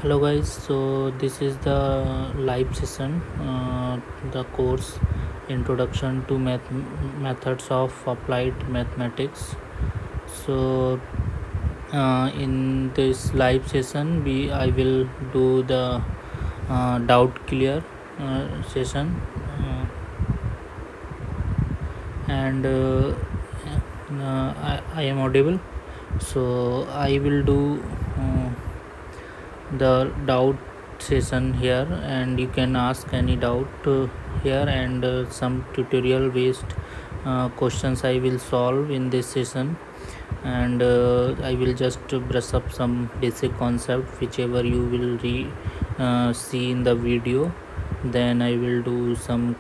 Hello guys, so this is the live session, the course Introduction to Methods of Applied Mathematics. So in this live session, I will do the doubt clear session, and I am audible. So I will do the doubt session here, and you can ask any doubt here, and some tutorial based questions I will solve in this session, and I will just brush up some basic concept whichever you will see in the video. Then I will do some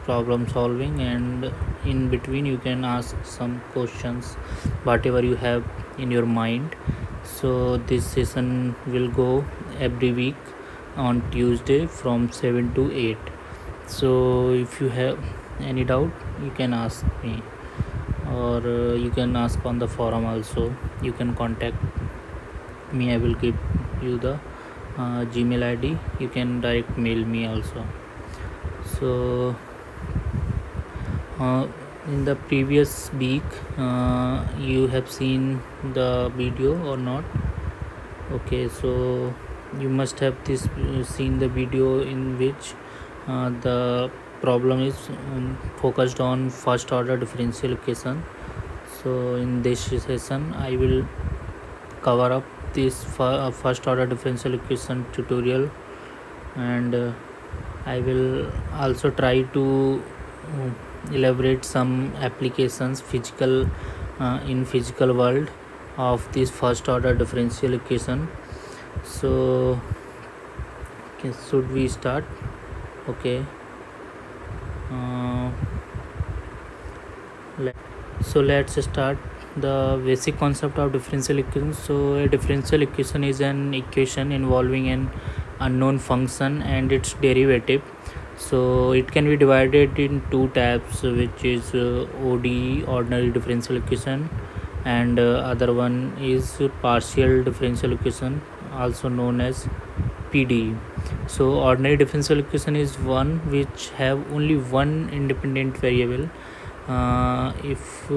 problem solving, and in between you can ask some questions whatever you have in your mind. So this session will go every week on Tuesday from 7 to 8. So if you have any doubt, you can ask me, or you can ask on the forum also. You can contact me. I will give you the Gmail ID. You can direct mail me also. So in the previous week, you have seen the video or not? Okay, so you must have seen the video in which the problem is focused on first order differential equation. So in this session I will cover up this first order differential equation tutorial, and I will also try to elaborate some applications in physical world of this first order differential equation. So should we start? Okay, uh, so let's start the basic concept of differential equation. So a differential equation is an equation involving an unknown function and its derivative. So it can be divided in two types, which is ODE, ordinary differential equation, and other one is partial differential equation, also known as PDE. So ordinary differential equation is one which have only one independent variable. If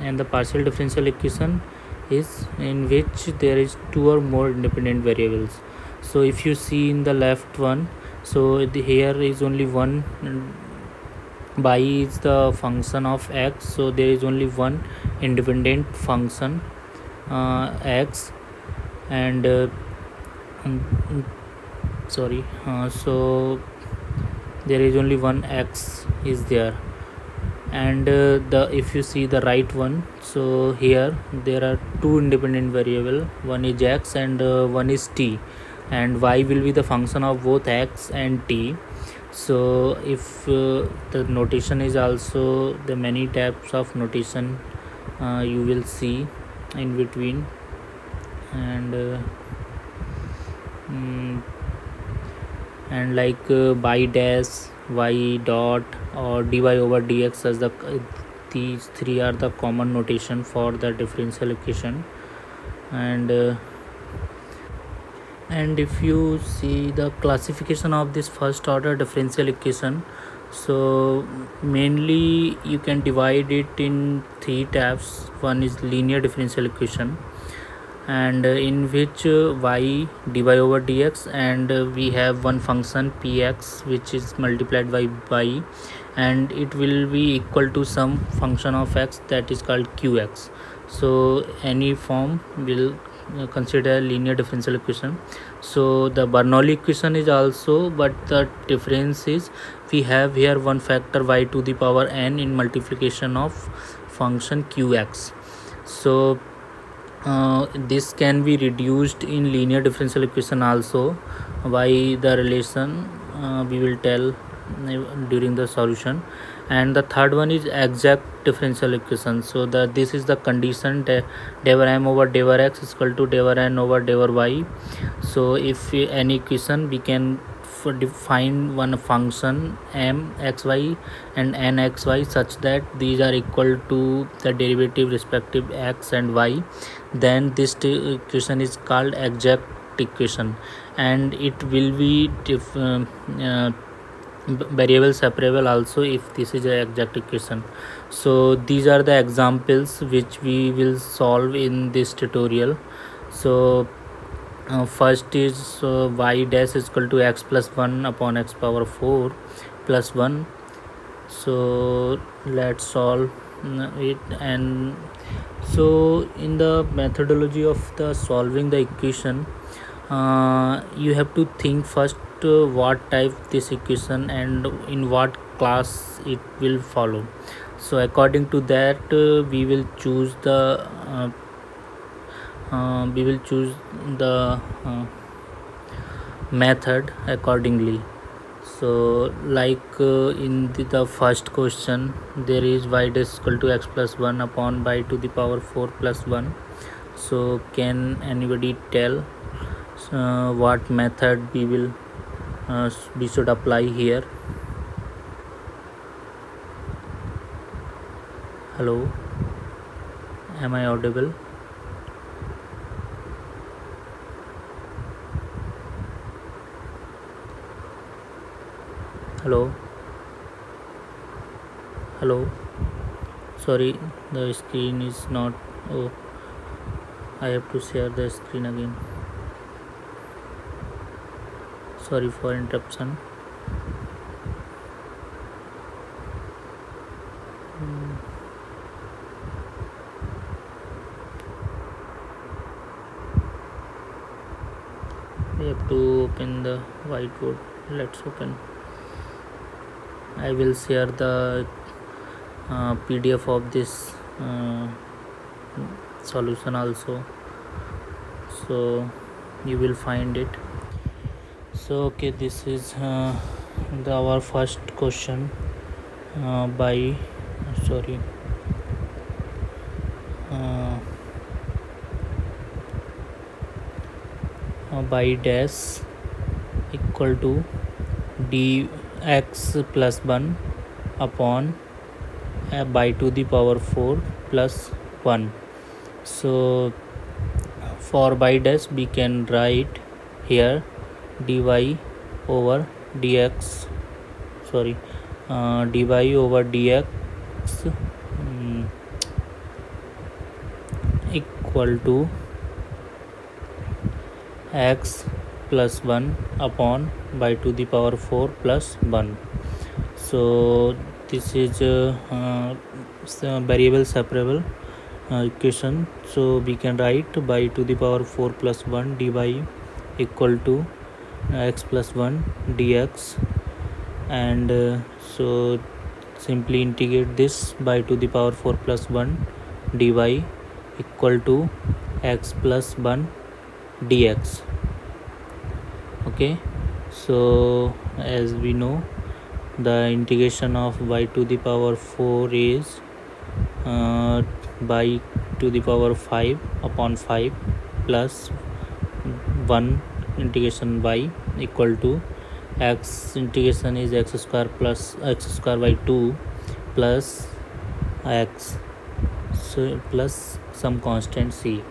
And the partial differential equation is in which there is two or more independent variables. So if you see in the left one, so here is only one. Y is the function of x, so there is only one independent function x, and so there is only one x is there. And the if you see the right one, so here there are two independent variable, one is x and one is t, and y will be the function of both x and t. So if the notation is also the many types of notation you will see in between, and like by dash, y dot, or dy over dx, as these three are the common notation for the differential equation. And if you see the classification of this first order differential equation, so mainly you can divide it in three types. One is linear differential equation, and in which y dy over dx, and we have one function px which is multiplied by y, and it will be equal to some function of x that is called qx. So any form will consider linear differential equation. So the Bernoulli equation is also, but the difference is we have here one factor y to the power n in multiplication of function qx. So this can be reduced in linear differential equation also by the relation we will tell during the solution. And the third one is exact differential equation. So this is the condition that del m over del x is equal to del n over del y. So if any equation, we can define one function m xy and n xy such that these are equal to the derivative respective x and y, then this equation is called exact exact equation, and it will be variable separable also if this is a exact equation. So these are the examples which we will solve in this tutorial. So first is y dash is equal to x plus 1 upon x power 4 plus 1. So let's solve it. And so in the methodology of the solving the equation, you have to think first what type this equation and in what class it will follow. So according to that, we will choose the method accordingly. So like in the first question, there is y dash is equal to x plus 1 upon y to the power 4 plus 1. So can anybody tell what method we should apply here? Hello, am I audible? Hello, hello. Sorry, the screen is not. Oh, I have to share the screen again. Sorry for interruption. We have to open the whiteboard. Let's open. I will share the PDF of this solution also, so you will find it. So okay, this is our first question by sorry uh, by dash equal to dx plus 1 upon by to the power 4 plus 1. So for by dash we can write here dy over dx, sorry dy over dx equal to x plus 1 upon by to the power 4 plus 1. So this is variable separable equation. So we can write by to the power 4 plus 1 dy equal to x plus 1 dx, and so simply integrate this by to the power 4 plus 1 dy equal to x plus 1 dx. Okay, so as we know, the integration of y to the power 4 is by to the power 5 upon 5 plus 1 integration y equal to x integration is x square plus x square by 2 plus x, so plus some constant c.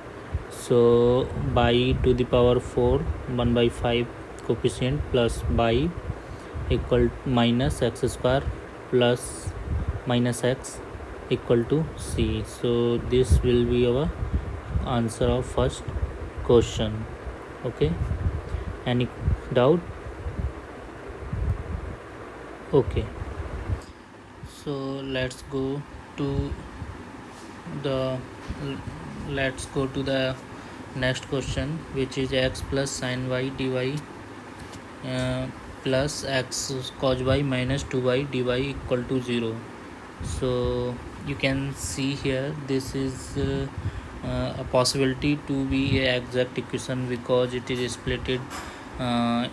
So by to the power 4 1 by 5 coefficient plus by equal minus x square plus minus x equal to c. So this will be our answer of first question. Okay, any doubt? Okay, so to the let's go to the next question, which is x plus sin y dy plus x cos y minus 2y dy equal to 0. So you can see here this is a possibility to be a exact equation because it is splitted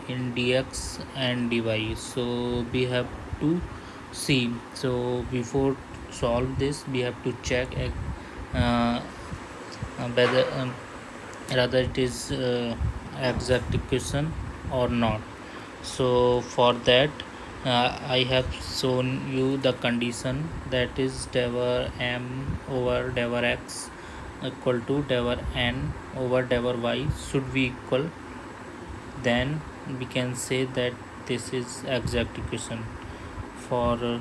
in dx and dy. So we have to see, so before solve this we have to check uh, whether rather it is exact equation or not. So for that I have shown you the condition, that is dever m over dever x equal to dever n over dever y should be equal then we can say that this is exact equation. For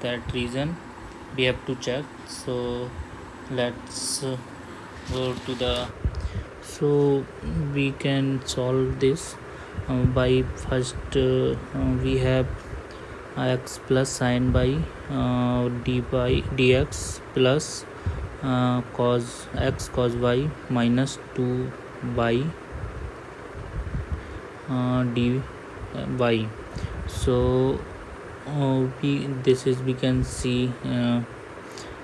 that reason we have to check. So let's go to the, so we can solve this by first we have x plus sine by d by dx plus cos x cos y minus 2 by dy. So we this is we can see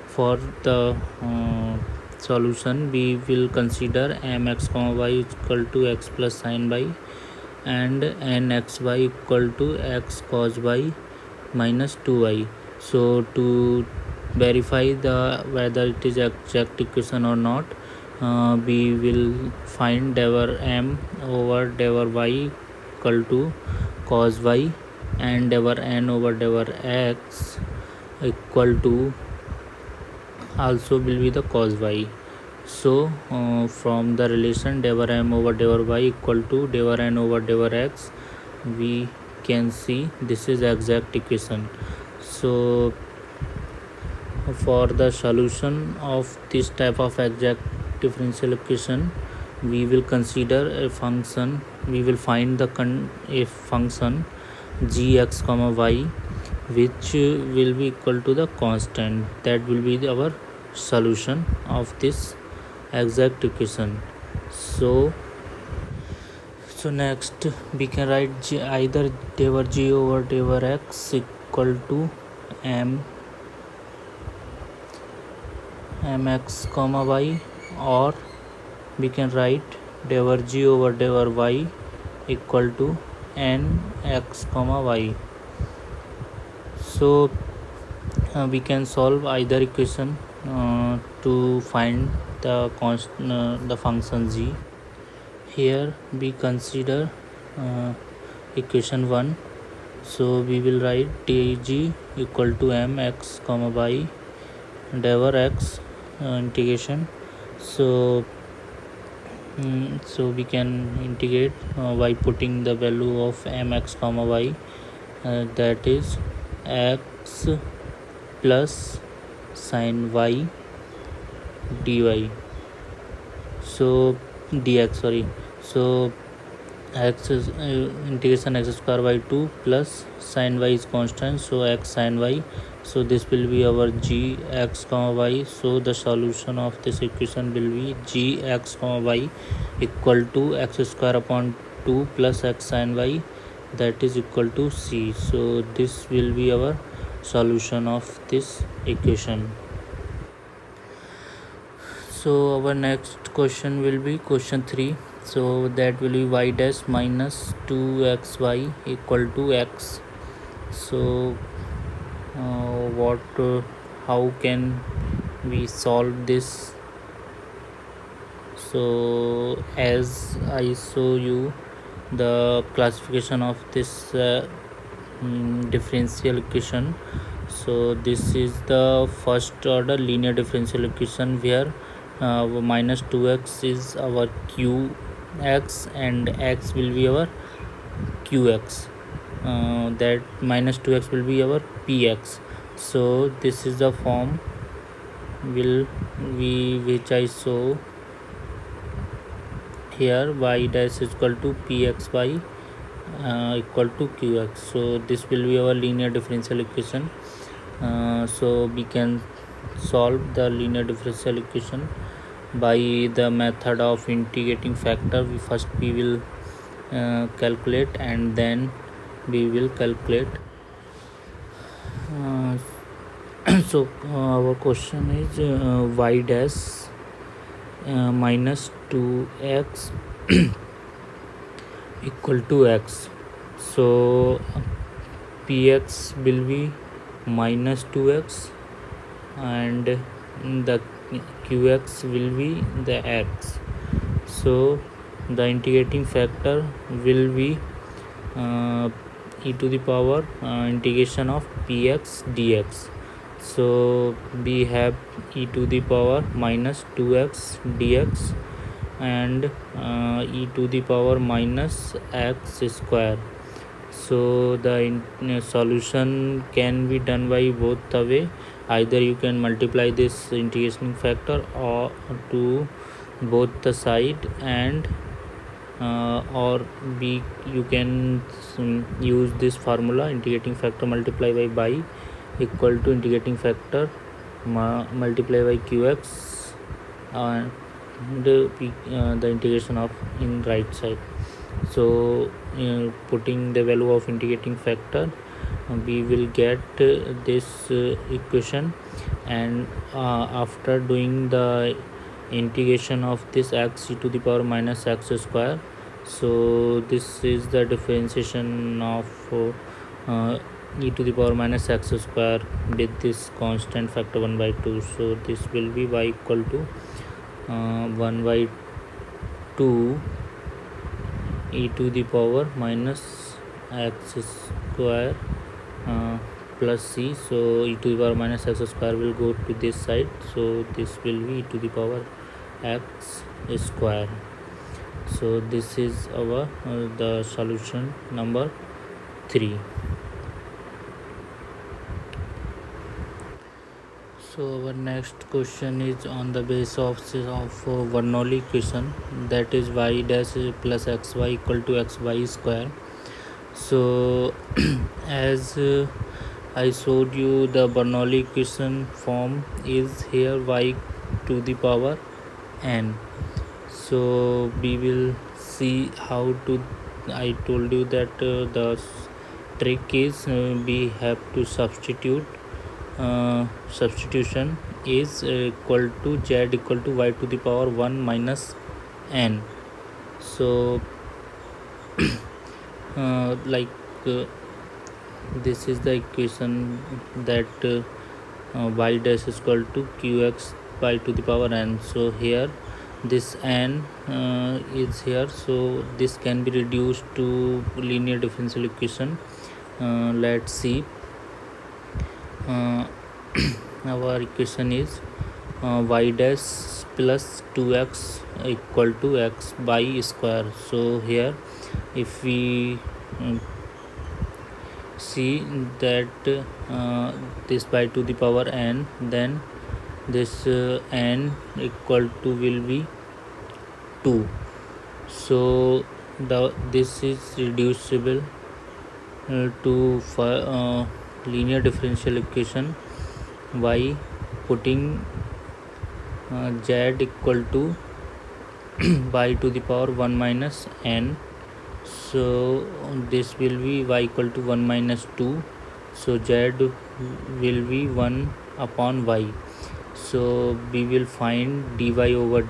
for the solution we will consider mx comma y is equal to x plus sine y and nxy equal to x cos y minus 2y. So to verify the whether it is exact equation or not, we will find dever m over dever y equal to cos y and dever n over dever x equal to also will be the cos y. So from the relation dever m over dever y equal to dever n over dever x, we can see this is exact equation. So for the solution of this type of exact differential equation, we will consider a function, we will find the a function gx comma y which will be equal to the constant. That will be our solution of this exact equation. So next we can write either dever g over dever x equal to mx comma y, or we can write dever g over dever y equal to nx comma y. So we can solve either equation to find the function g. Here we consider equation 1. So we will write dg equal to mx comma y dever x integration. So we can integrate by putting the value of mx comma y, that is x plus sine y dy. So dx, sorry. So x is integration x square by 2 plus sine y is constant, so x sine y. So this will be our g x comma y. So the solution of this equation will be g x comma y equal to x square upon 2 plus x sine y, that is equal to c. So this will be our solution of this equation. So our next question will be question 3. So that will be y dash minus 2xy equal to x. So how can we solve this? So as I show you the classification of this differential equation, so this is the first order linear differential equation where minus 2x is our qx and x will be our qx, that minus 2x will be our px. So this is the form which I show here, y dash is equal to pxy equal to qx. So this will be our linear differential equation. So we can solve the linear differential equation by the method of integrating factor. We will calculate and then we will calculate. So our question is y dash minus 2x equal to x. So px will be minus 2x and the qx will be the x. So the integrating factor will be e to the power integration of px dx. So we have e to the power minus 2x dx and e to the power minus x square. So the solution can be done by both the way. Either you can multiply this integration factor or to both the side, and or b you can use this formula, integrating factor multiply by equal to integrating factor multiply by qx, and the integration of in right side. So putting the value of integrating factor, we will get this equation. And after doing the integration of this x e to the power minus x square, so this is the differentiation of e to the power minus x square with this constant factor 1 by 2. So this will be y equal to 1 by 2 e to the power minus x square plus c. So e to the power minus x square will go to this side, so this will be e to the power x square. So this is our the solution number 3. So our next question is on the base of Bernoulli equation, that is y dash plus xy equal to xy square. So as I showed you, the Bernoulli equation form is here y to the power n. So we will see how to. I told you that the trick is we have to substitution is equal to z equal to y to the power 1 minus n. So like this is the equation that y dash is equal to qx y to the power n. So here this n is here, so this can be reduced to linear differential equation. Let's see. Our equation is y dash plus 2x equal to x by square. So here if we see that this by to the power n, then this n equal to will be 2. So this is reducible to linear differential equation by putting z equal to y to the power 1 minus n. So this will be y equal to 1 minus 2. So z will be 1 upon y. So we will find dy over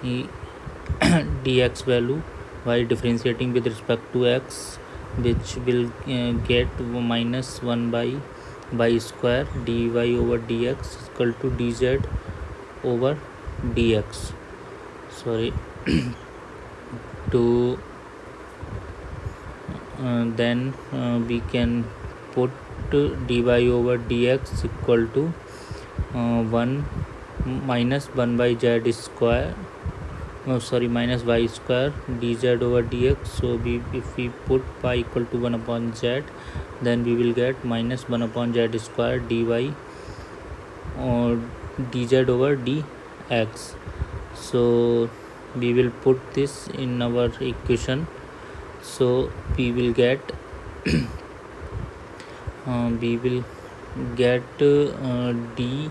dx value by differentiating with respect to x, which will get minus 1 by y square dy over dx is equal to dz over dx. Sorry. To then we can put dy over dx equal to 1 minus 1 by z square, minus y square dz over dx. So if we put y equal to 1 upon z, then we will get minus 1 upon z square dy or dz over dx. So we will put this in our equation. So we will get d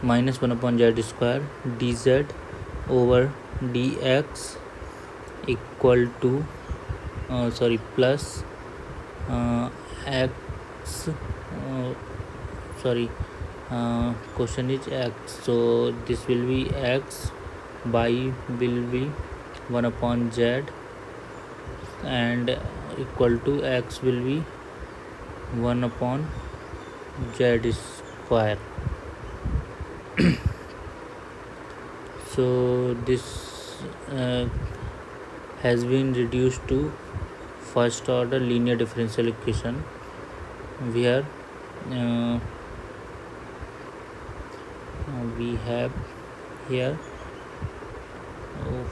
minus 1 upon z square dz over dx equal to plus x question is x. So this will be x, y will be 1 upon z, and equal to x will be 1 upon z square. So this has been reduced to first order linear differential equation, where we have here Oh,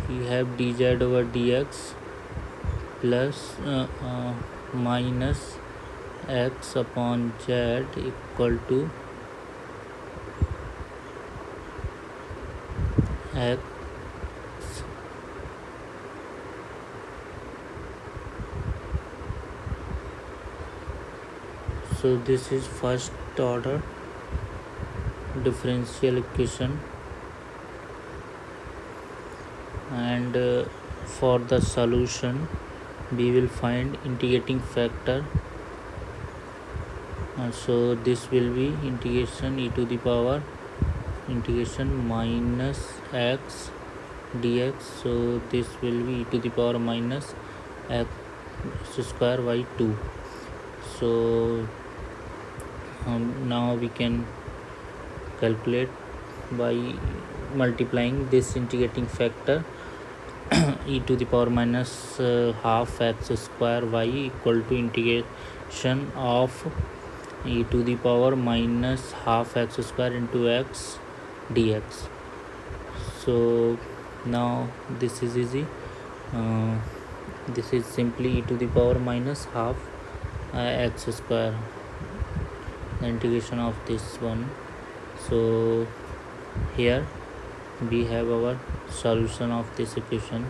we have dz over dx plus minus x upon z equal to x. So this is first order differential equation, and for the solution we will find integrating factor. So this will be integration e to the power integration minus x dx. So this will be e to the power minus x square by 2. So now we can calculate by multiplying this integrating factor e to the power minus half x square y equal to integration of e to the power minus half x square into x dx. So now this is easy. This is simply e to the power minus half x square, the integration of this one. So here we have our solution of this equation.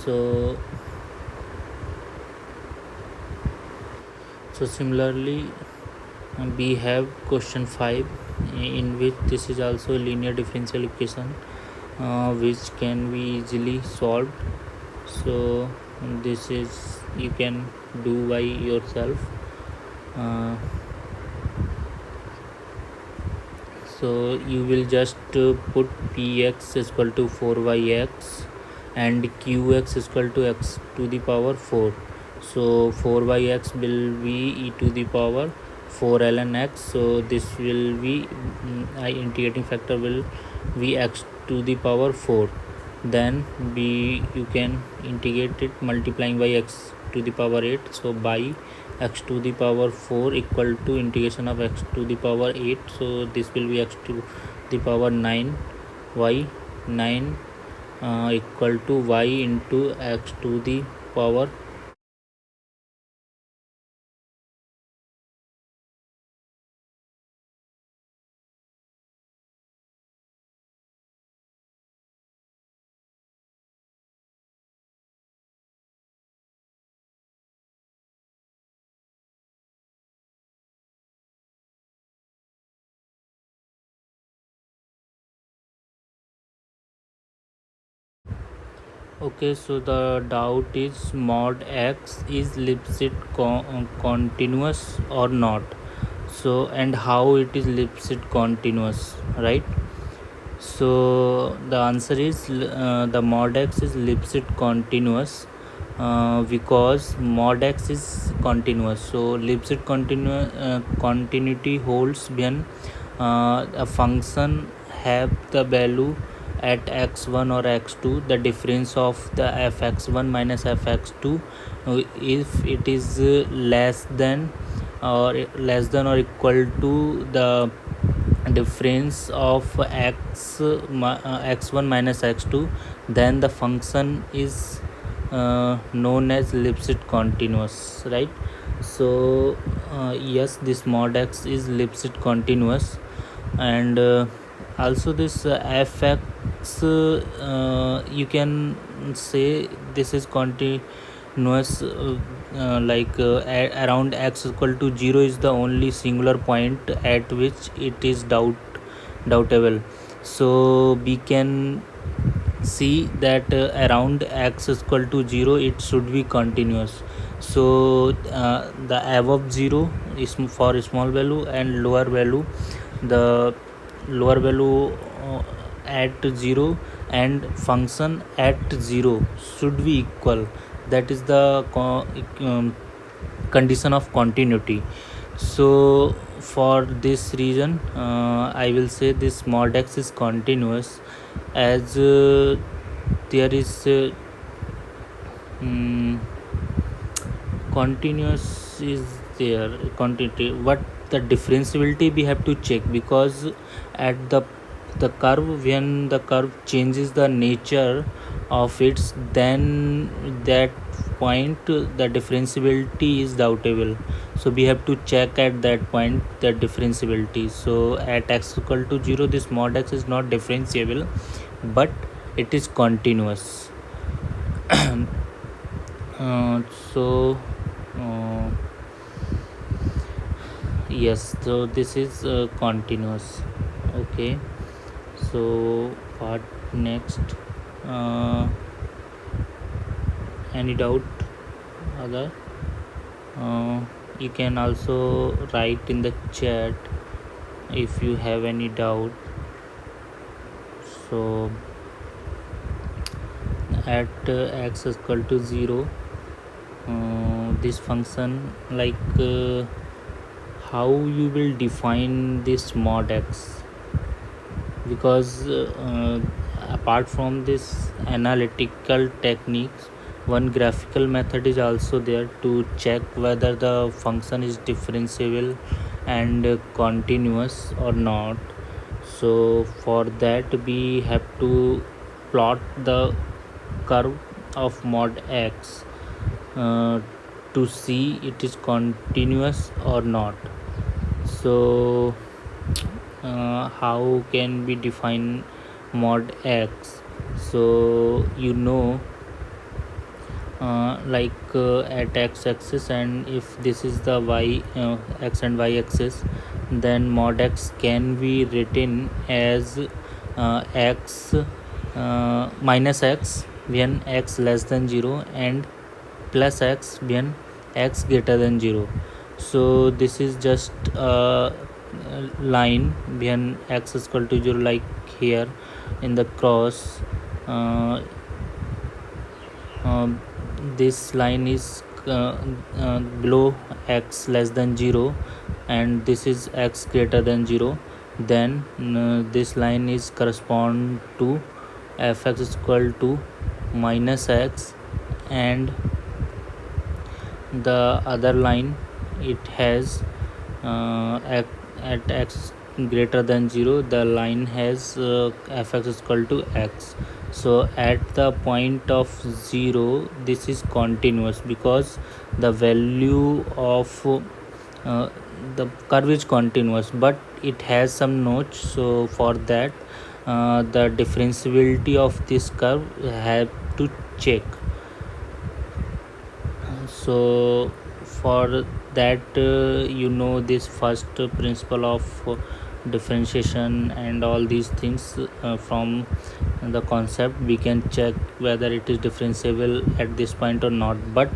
So similarly we have question 5, in which this is also a linear differential equation which can be easily solved. So this is you can do by yourself. So you will just put px is equal to 4yx and qx is equal to x to the power 4. So 4yx will be e to the power 4 ln x. So this will be integrating factor will be x to the power 4. Then you can integrate it multiplying by x to the power 8. So by x to the power 4 equal to integration of x to the power 8. So this will be x to the power 9 y 9 equal to y into x to the power. Okay, so the doubt is mod x is Lipschitz continuous or not. So and how it is Lipschitz continuous, right? So the answer is the mod x is Lipschitz continuous because mod x is continuous. So Lipschitz continuity holds when a function have the value at x1 or x2, the difference of the fx1 minus fx2 if it is less than or equal to the difference of x1 minus x2, then the function is known as Lipschitz continuous, right? So yes, this mod x is Lipschitz continuous. And also this fx, you can say this is continuous around x equal to 0 is the only singular point at which it is doubtable. So we can see that around x is equal to 0 it should be continuous. So the above 0 is for small value, and lower value, the lower value at 0 and function at 0 should be equal. that is the condition of continuity. So for this reason, I will say this mod x is continuous, as there is mm, continuous is there continuity, but the differentiability we have to check, because at the curve, when the curve changes the nature of its, then that point the differentiability is doubtable. So we have to check at that point the differentiability. So at x equal to 0, this mod x is not differentiable, but it is continuous. uh, so uh, yes, so this is continuous. Okay, so what next? uh, any doubt other? uh, you can also write in the chat if you have any doubt. So at x is equal to 0, this function, like how you will define this mod x, because apart from this analytical techniques, one graphical method is also there to check whether the function is differentiable and continuous or not. So for that we have to plot the curve of mod x uh, to see it is continuous or not. So how can we define mod x? So at x axis, and if this is the y x and y axis, then mod x can be written as x minus x when x less than 0, and plus x when x greater than 0. So this is just a line when x is equal to 0, like here in the cross. uh, um, this line is below x less than 0, and this is x greater than 0. Then this line is correspond to fx is equal to minus x, and the other line, it has at x greater than 0, the line has fx is equal to x. So at the point of 0, this is continuous, because the value of the curve is continuous, but it has some notch. So for that, the differentiability of this curve have to check. So for that, this first principle of differentiation and all these things, from the concept we can check whether it is differentiable at this point or not. But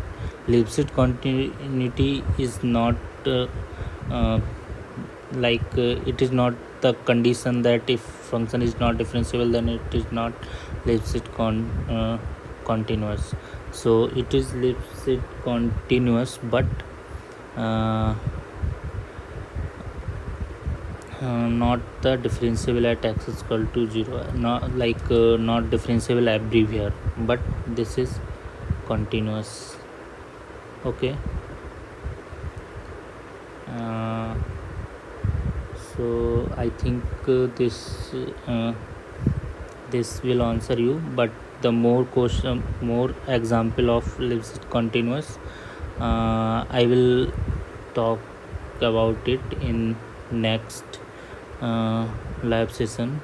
Lipschitz continuity is not uh, it is not the condition that if function is not differentiable, then it is not Lipschitz continuous. So it is Lipschitz continuous, but uh, not the differentiable at x is equal to 0, not differentiable everywhere, but this is continuous. Okay. uh, so I think this will answer you, but the more example of Lipschitz continuous, I will talk about it in next lab session.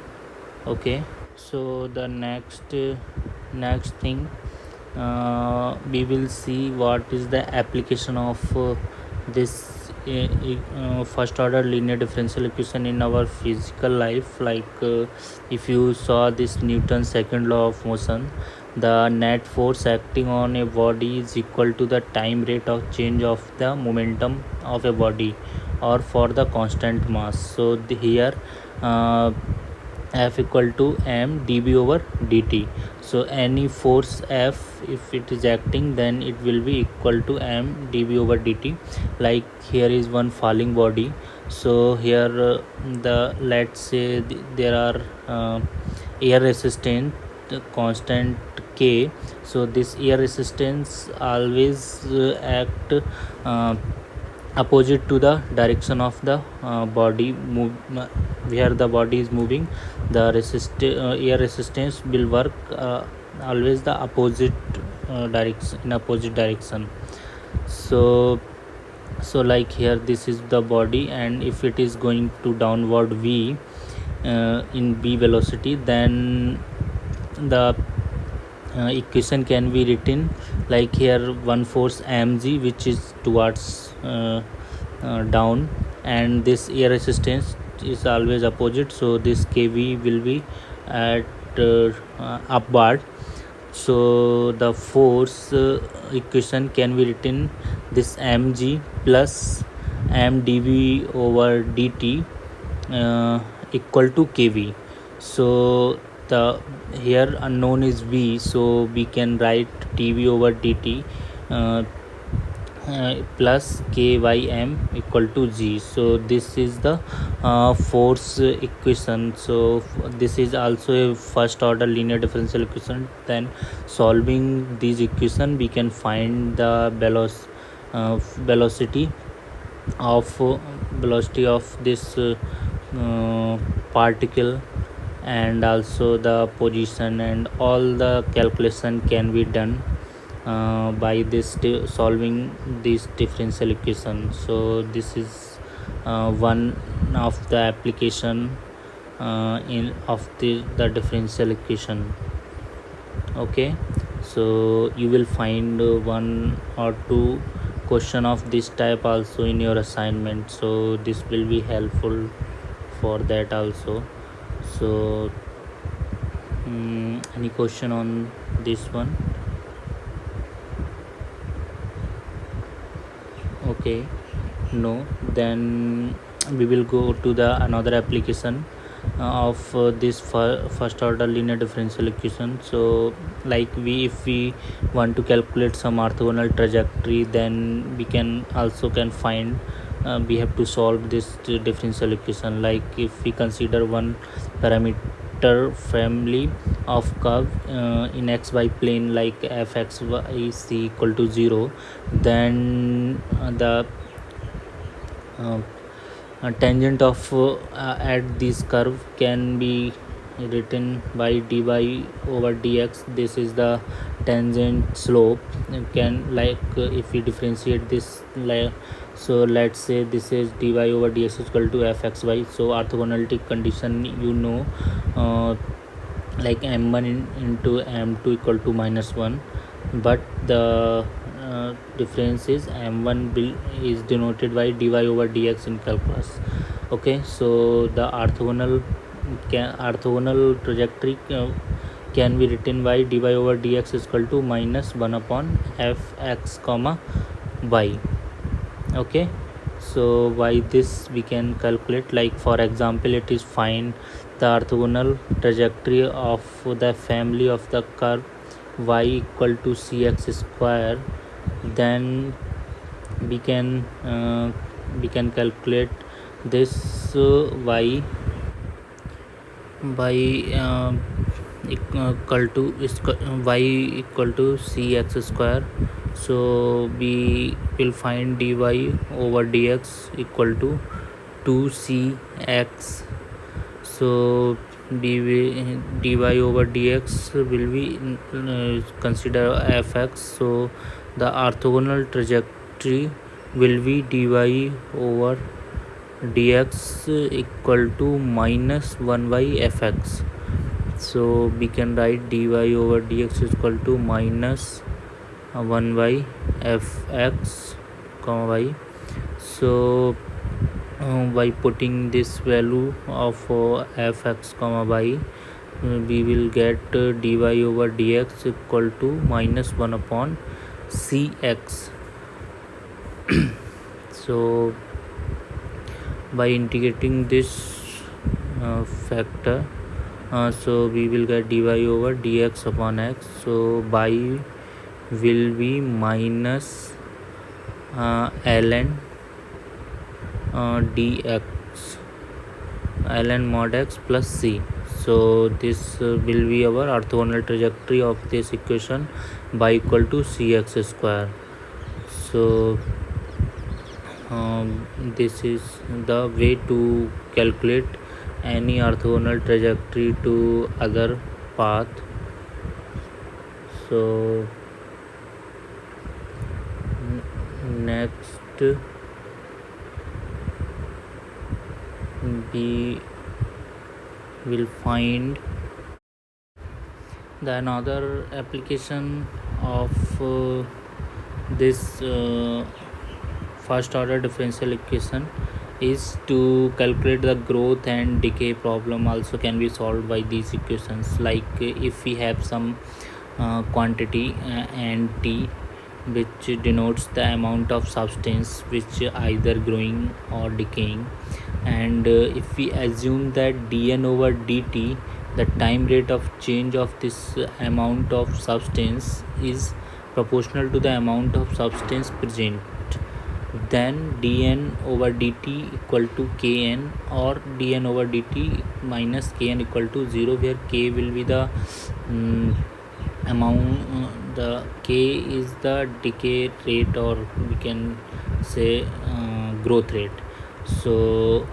Okay. So the next thing, we will see what is the application of this first order linear differential equation in our physical life. If you saw this Newton's second law of motion, the net force acting on a body is equal to the time rate of change of the momentum of a body, or for the constant mass. So here, F equal to m dB over dt. So any force F, if it is acting, then it will be equal to m dv over dt. Like here is one falling body. So here the let's say there are air resistance constant k. So this air resistance always act uh, opposite to the direction of the body move, where the body is moving. The air resistance will work always the opposite direction, in opposite direction. So like here this is the body, and if it is going to downward v in v velocity, then the equation can be written like here one force mg which is towards down, and this air resistance is always opposite, so this kv will be at upward. So the force equation can be written this mg plus m dv over dt equal to kv. So the here unknown is v, so we can write dv over dt uh, plus kym equal to g. So this is the force equation. So this is also a first order linear differential equation. Then solving these equation we can find the velocity of this particle, and also the position, and all the calculation can be done by this solving this differential equation. So this is one of the application in of the differential equation. Okay, so you will find one or two question of this type also in your assignment, so this will be helpful for that also. So any question on this one? Okay, no, then we will go to the another application of this first order linear differential equation. So like if we want to calculate some orthogonal trajectory, then we can also can find we have to solve this differential equation. Like if we consider one parameter family of curve in xy plane like fxy c equal to 0, then the uh, tangent of at this curve can be written by dy over dx. This is the tangent slope. You can like if we differentiate this like, so let's say this is dy over dx is equal to fxy. So orthogonality condition, uh, like m1 into m2 equal to -1, but the difference is m1 is denoted by dy over dx in calculus. Okay, so the orthogonal trajectory can be written by dy over dx is equal to -1 upon fx comma y. Okay, so by this we can calculate, like for example it is find the orthogonal trajectory of the family of the curve y equal to cx square. Then we can calculate this y by equal to y equal to cx square. So we will find dy over dx equal to 2cx. so dy over dx will be consider fx. So the orthogonal trajectory will be dy over dx equal to -1 by fx. So we can write dy over dx is equal to -1 by fx comma y. So by putting this value of fx comma y, we will get dy over dx equal to -1 upon cx. So by integrating this factor, So we will get dy over dx upon x. So by will be minus ln dx, ln mod x plus c. So this will be our orthogonal trajectory of this equation by equal to cx square. So this is the way to calculate any orthogonal trajectory to other path. So next we will find the another application of this first order differential equation is to calculate the growth and decay problem also can be solved by these equations. Like if we have some quantity and t, which denotes the amount of substance which either growing or decaying, and if we assume that dn over dt, the time rate of change of this amount of substance is proportional to the amount of substance present, then dn over dt equal to kn, or dn over dt minus kn equal to 0, where k will be the amount, the k is the decay rate, or we can say growth rate. So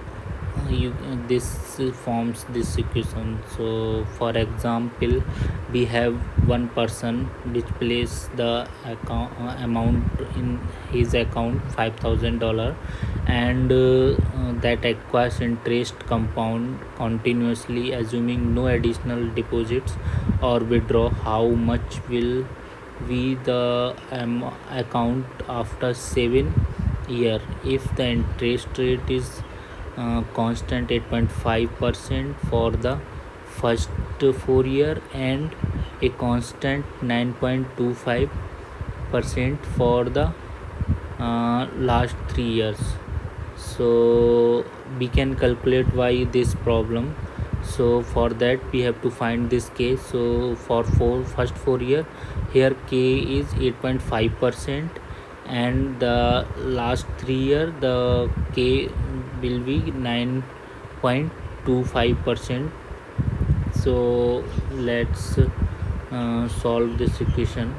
this forms this equation. So for example, we have one person which plays the amount in his account $5,000, and that acquires interest compound continuously, assuming no additional deposits or withdraw. How much will be the account after 7 years if the interest rate is constant 8.5% for the first 4 year and a constant 9.25% for the last 3 years. So we can calculate why this problem. So for that we have to find this k. So for first 4 year, here k is 8.5%, and the last 3 year the k will be 9.25%. So let's solve this equation.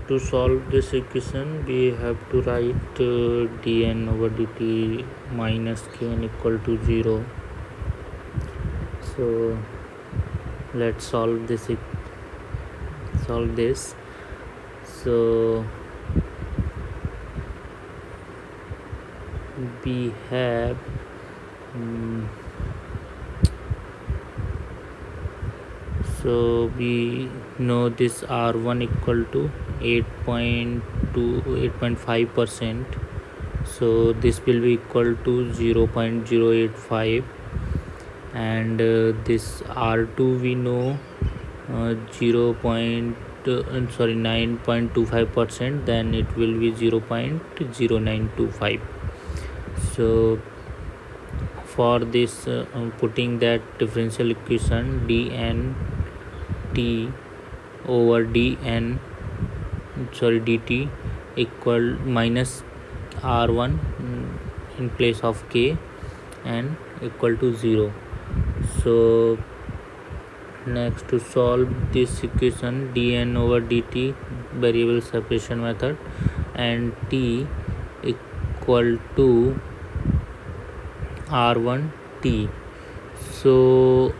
To solve this equation, we have to write dn over dt minus kn equal to 0. So let's solve this. So we have so we know this r1 equal to 8.5%. So this will be equal to 0.085, and this r2 we know 9.25%, then it will be 0.0925. So for this putting that differential equation, dn t over dt equal minus r1 in place of k and equal to 0. So next, to solve this equation, dn over dt variable separation method and t equal to r1 t. So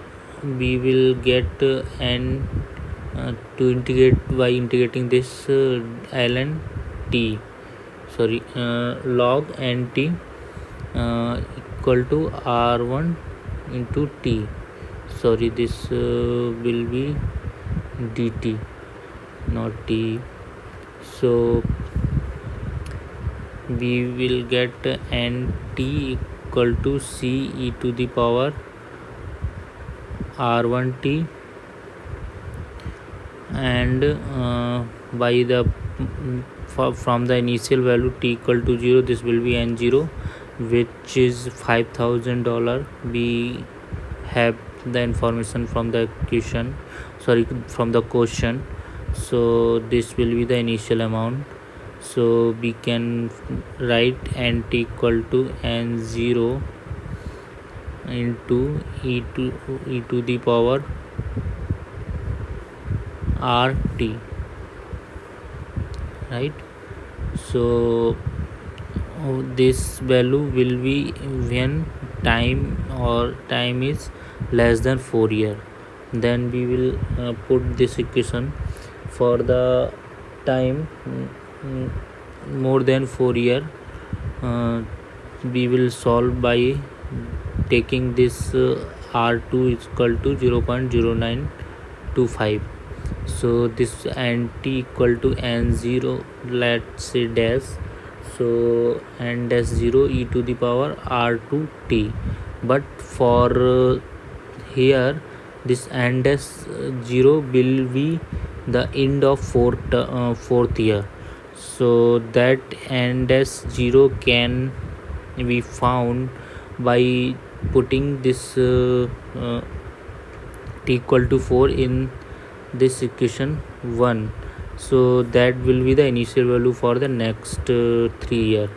we will get n to integrate by integrating this ln t, log nt equal to r1 into t. This will be dt, not t. So we will get nt equal to c e to the power r1t, and by the from the initial value t equal to 0, this will be n0, which is $5,000. We have the information from the question, sorry, from the question. So this will be the initial amount. So we can write nt equal to n0 into e to the power rt, right? So this value will be when time is less than 4 year. Then we will put this equation for the time more than 4 year. uh, we will solve by taking this r2 is equal to 0.0925. So this nt equal to n0, let's say dash. So n dash 0 e to the power r2 t. But for here this n dash 0 will be the end of fourth year. So that n dash 0 can be found by putting this t equal to 4 in this equation 1. So that will be the initial value for the next 3 year.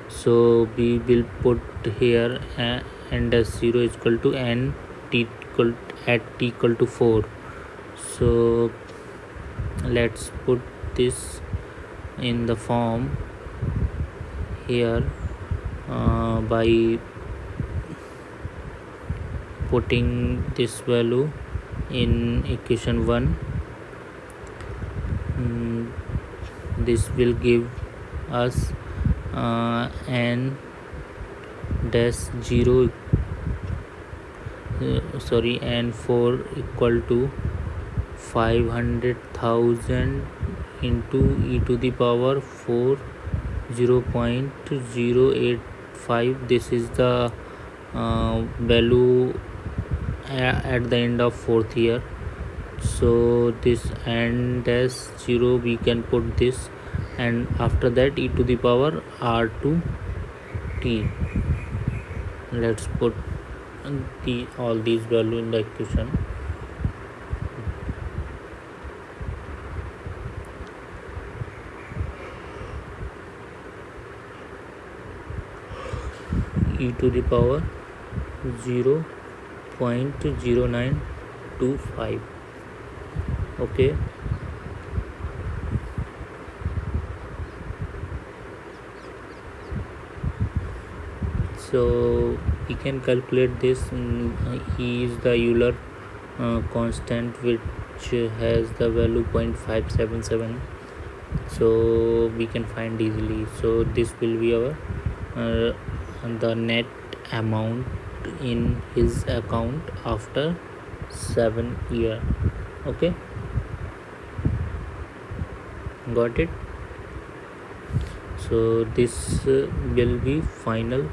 So we will put here n dash 0 is equal to n t equal at t equal to 4. So let's put this in the form here by putting this value in equation 1. This will give us n dash 0 n4 equal to 500,000 into e to the power 4 0.085. This is the value at the end of fourth year. So this n dash 0 we can put this, and after that e to the power r2 t. Let's put all these value in the equation. E to the power 0.0925. Okay. So we can calculate this. E is the Euler constant, which has the value 0.577. So we can find easily. So this will be our the net amount in his account after 7 year. Okay, got it? So this will be final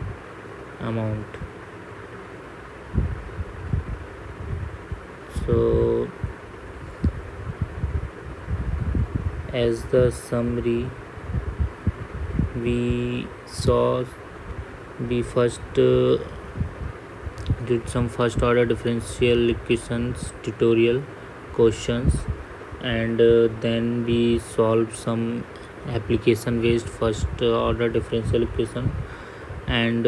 amount. So as the summary, we saw we first did some first order differential equations tutorial questions, and then we solved some application based first order differential equation, and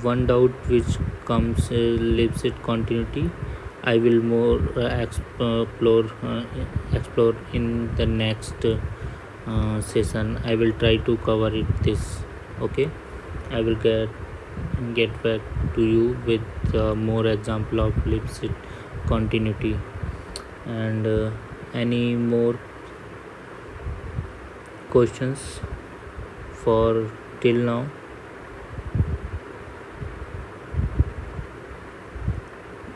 one doubt which comes lives it continuity. I will more explore in the next session. I will try to cover it this. Okay, I will get back to you with more example of Lipschitz continuity, and any more questions for till now.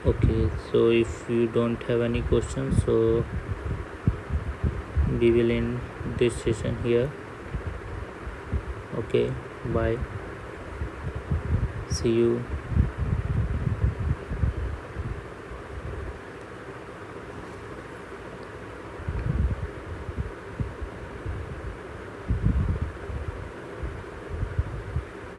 Okay, so if you don't have any questions, so we will end this session here. Okay, bye, see you.